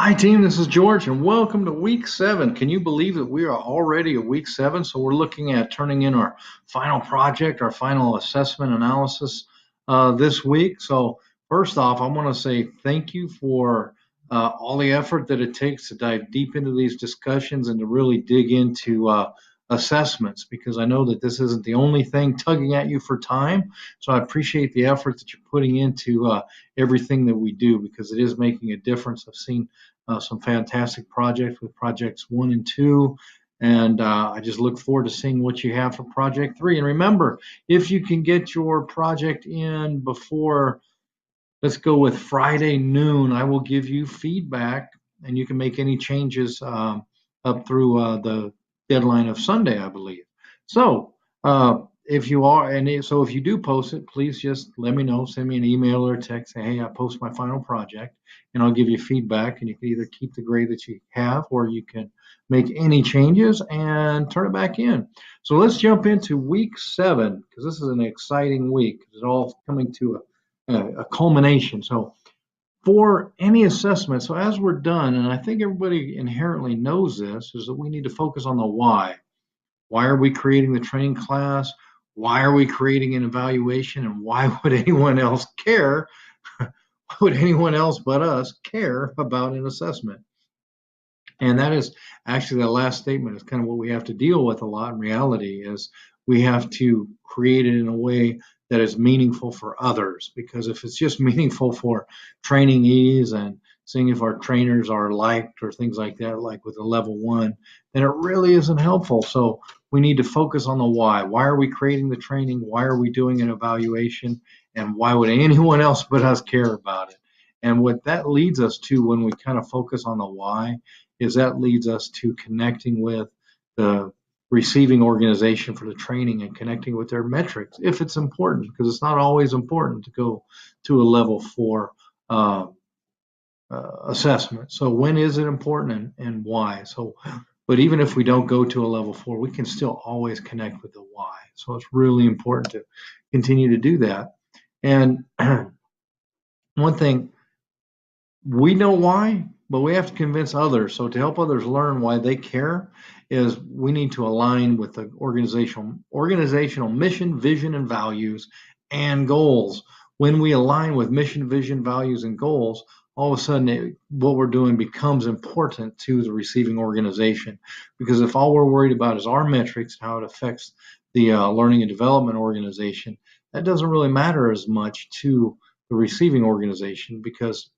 Hi, team. This is George, and welcome to week 7. Can you believe that we are already at week 7? So, we're looking at turning in our final project, our final assessment analysis this week. So, first off, I want to say thank you for all the effort that it takes to dive deep into these discussions and to really dig into assessments, because I know that this isn't the only thing tugging at you for time. So, I appreciate the effort that you're putting into everything that we do, because it is making a difference. I've seen some fantastic projects with projects 1 and 2. And I just look forward to seeing what you have for project 3. And remember, if you can get your project in before, let's go with Friday noon, I will give you feedback and you can make any changes up through the deadline of Sunday, I believe. So, if you do post it, please just let me know. Send me an email or a text. Say, hey, I post my final project, and I'll give you feedback. And you can either keep the grade that you have, or you can make any changes and turn it back in. So let's jump into week 7, because this is an exciting week. It's all coming to a culmination. So for any assessment, so as we're done, and I think everybody inherently knows this, is that we need to focus on the why. Why are we creating the training class? Why are we creating an evaluation? And why would anyone else care? Why would anyone else but us care about an assessment? And that is actually, the last statement is kind of what we have to deal with a lot in reality, is we have to create it in a way that is meaningful for others. Because if it's just meaningful for trainees and seeing if our trainers are liked or things like that, like with a level 1, then it really isn't helpful. So we need to focus on the why. Why are we creating the training? Why are we doing an evaluation? And why would anyone else but us care about it? And what that leads us to, when we kind of focus on the why, is that leads us to connecting with the receiving organization for the training and connecting with their metrics, if it's important, because it's not always important to go to a level 4 assessment. So when is it important, and why? So, but even if we don't go to a level 4, we can still always connect with the why. So it's really important to continue to do that. And one thing, we know why, but we have to convince others. So to help others learn why they care, is we need to align with the organizational mission, vision, and values and goals. When we align with mission, vision, values, and goals, all of a sudden what we're doing becomes important to the receiving organization. Because if all we're worried about is our metrics, how it affects the learning and development organization, that doesn't really matter as much to the receiving organization, because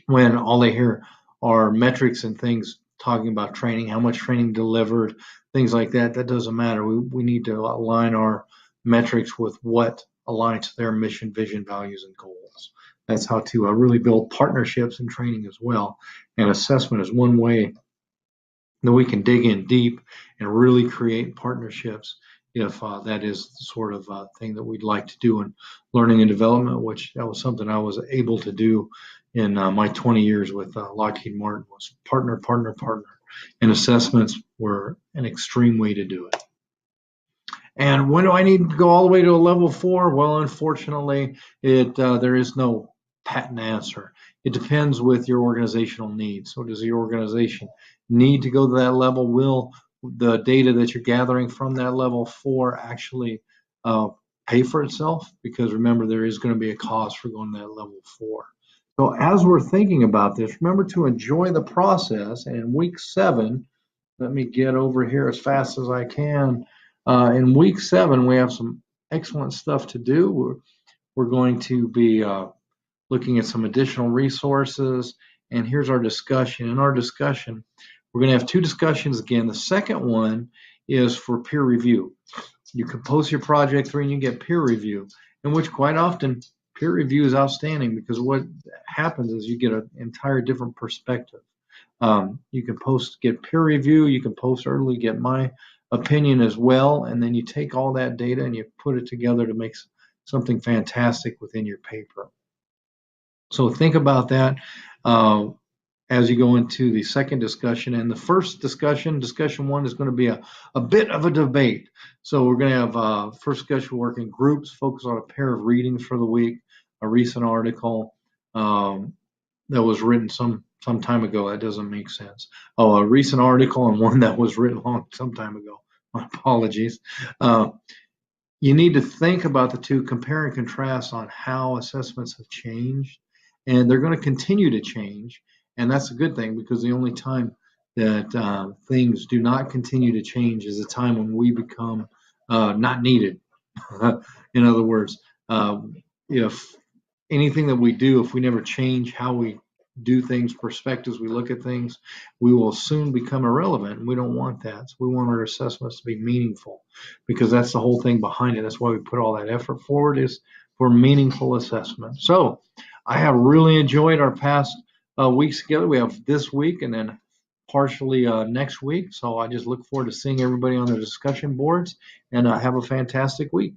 when all they hear are metrics and things talking about training, how much training delivered, things like that, that doesn't matter. We need to align our metrics with what aligns to their mission, vision, values, and goals. That's how to really build partnerships in training as well. And assessment is one way that we can dig in deep and really create partnerships, if that is the sort of thing that we'd like to do in learning and development, which that was something I was able to do in my 20 years with Lockheed Martin, was partner, partner, partner. And assessments were an extreme way to do it. And when do I need to go all the way to a level 4? Well, unfortunately, there is no patent answer. It depends with your organizational needs. So does your organization need to go to that level? Will the data that you're gathering from that level 4 actually pay for itself? Because remember, there is going to be a cost for going to that level 4. So as we're thinking about this, remember to enjoy the process. And in week 7, let me get over here as fast as I can. In week 7, we have some excellent stuff to do. We're going to be looking at some additional resources. And here's our discussion. In our discussion, we're going to have 2 discussions again. The second one is for peer review. You can post your project 3 and you get peer review, in which quite often peer review is outstanding, because what happens is you get an entire different perspective. You can get peer review, you can post early, get my opinion as well, and then you take all that data and you put it together to make something fantastic within your paper. So think about that as you go into the second discussion. And the first discussion 1, is going to be a bit of a debate. So we're going to have first discussion, work in groups, focus on a pair of readings for the week, a recent article that was written some some time ago. That doesn't make sense. Oh, a recent article and one that was written long some time ago. My apologies. You need to think about the two, compare and contrast on how assessments have changed, and they're going to continue to change, and that's a good thing because the only time that things do not continue to change is the time when we become not needed. In other words, if anything that we do, if we never change how we do things, perspectives, we look at things, we will soon become irrelevant. And we don't want that. So we want our assessments to be meaningful because that's the whole thing behind it. That's why we put all that effort forward, is for meaningful assessment. So I have really enjoyed our past weeks together. We have this week and then partially next week. So I just look forward to seeing everybody on the discussion boards, and have a fantastic week.